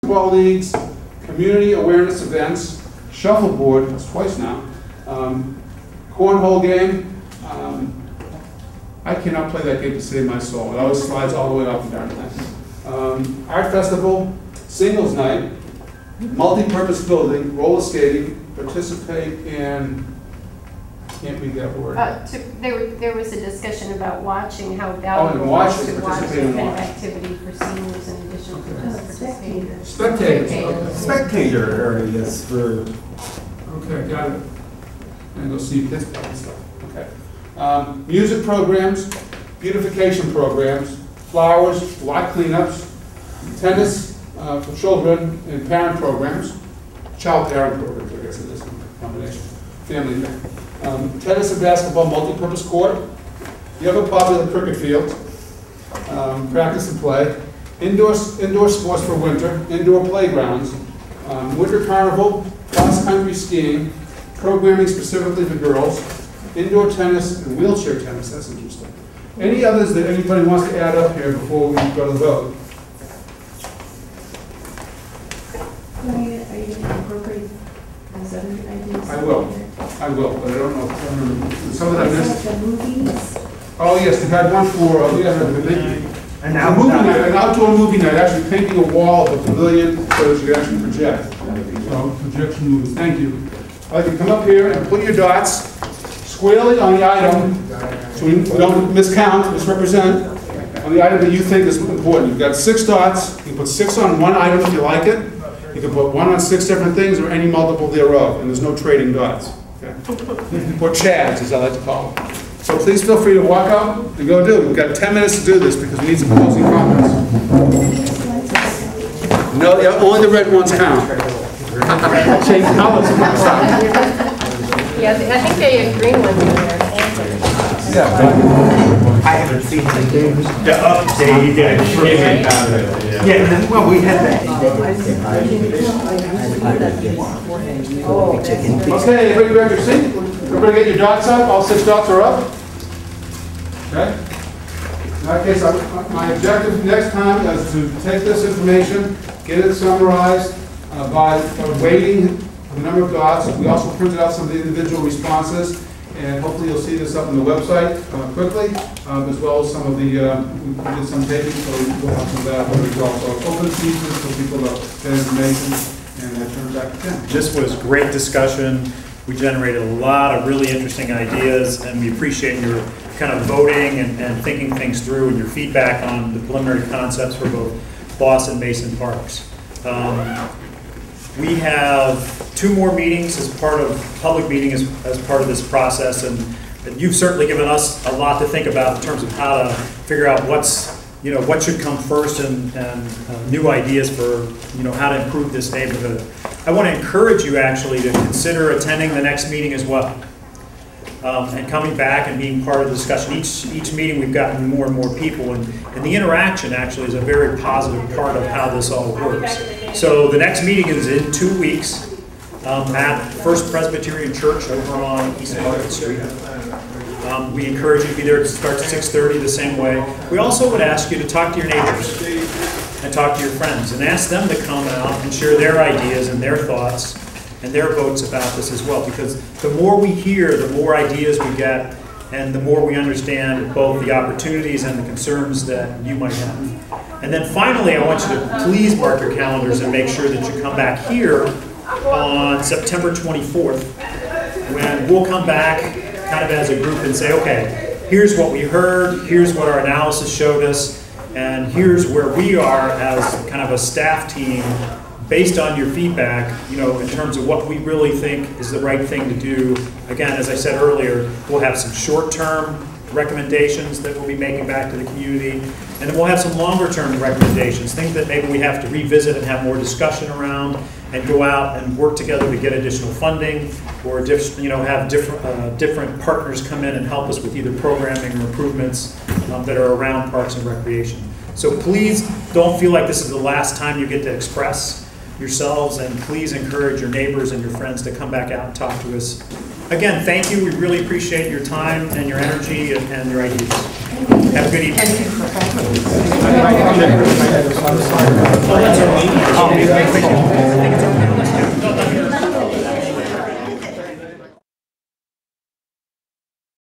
basketball leagues, community awareness events, shuffleboard, that's twice now, cornhole game. I cannot play that game to save my soul. It always slides all the way off the darn thing. Art festival, singles night, multi-purpose building, roller skating, participate in, can't read that word. There was a discussion about watching, how and valuable it watching, is to watch participating that in kind of watch. activity for seniors in addition to participating. Spectators. Spectator areas for. Okay, got it. And go see kids play and stuff. Okay. Music programs, beautification programs, flowers, lot cleanups, tennis for children and parent programs, child parent programs, I guess it is, a combination, family thing. Tennis and basketball multi-purpose court, the other popular cricket field, practice and play, indoor sports for winter, indoor playgrounds, winter carnival, cross-country skiing, programming specifically for girls, indoor tennis and wheelchair tennis. That's interesting. Any others that anybody wants to add up here before we go to the vote? Are you going to incorporate those other ideas? I will, but I don't know. Some of them I missed. The movies. Oh yes, we had one for an outdoor movie night. Actually painting a wall of a pavilion so that you can actually project. So projection movies. Thank you. I'd like to come up here and put your dots squarely on the item, so we don't misrepresent, on the item that you think is important. You've got 6 dots. You can put 6 on one item if you like it. You can put 1 on 6 different things or any multiple thereof, and there's no trading dots. Okay? Or chads, as I like to call them. So please feel free to walk out and go do it. We've got 10 minutes to do this because we need some closing comments. No, yeah, only the red ones count. Change colors. Yeah, I think they agree with you there. I haven't seen the update. Yeah, well, we had that. Okay, everybody grab your seat. Everybody get your dots up. All 6 dots are up. Okay? In that case, my objective next time is to take this information, get it summarized by weighting the number of dots. We also printed out some of the individual responses, and hopefully you'll see this up on the website quickly, as well as some of the, we did some taping, so we'll have some of that results. So open seasons for people to get information, and I turn it back to Tim. This was great discussion. We generated a lot of really interesting ideas, and we appreciate your kind of voting and thinking things through and your feedback on the preliminary concepts for both Boss and Mason Parks. We have 2 more meetings as part of public meeting as part of this process, and you've certainly given us a lot to think about in terms of how to figure out what should come first and new ideas for how to improve this neighborhood. I want to encourage you actually to consider attending the next meeting as well, and coming back and being part of the discussion. Each meeting we've gotten more and more people, and the interaction actually is a very positive part of how this all works. So the next meeting is in 2 weeks at First Presbyterian Church over on East Market Street. We encourage you to be there. It starts at 6:30 the same way. We also would ask you to talk to your neighbors and talk to your friends and ask them to come out and share their ideas and their thoughts and their votes about this as well, because the more we hear, the more ideas we get, and the more we understand both the opportunities and the concerns that you might have. And then finally, I want you to please mark your calendars and make sure that you come back here on September 24th, when we'll come back kind of as a group and say, okay, here's what we heard, here's what our analysis showed us, and here's where we are as kind of a staff team based on your feedback, in terms of what we really think is the right thing to do. Again, as I said earlier, we'll have some short-term recommendations that we'll be making back to the community, and then we'll have some longer-term recommendations, things that maybe we have to revisit and have more discussion around, and go out and work together to get additional funding, or have different partners come in and help us with either programming or improvements that are around parks and recreation. So please don't feel like this is the last time you get to express yourselves, and please encourage your neighbors and your friends to come back out and talk to us. Again, thank you. We really appreciate your time and your energy and your ideas. Have a good evening. Oh,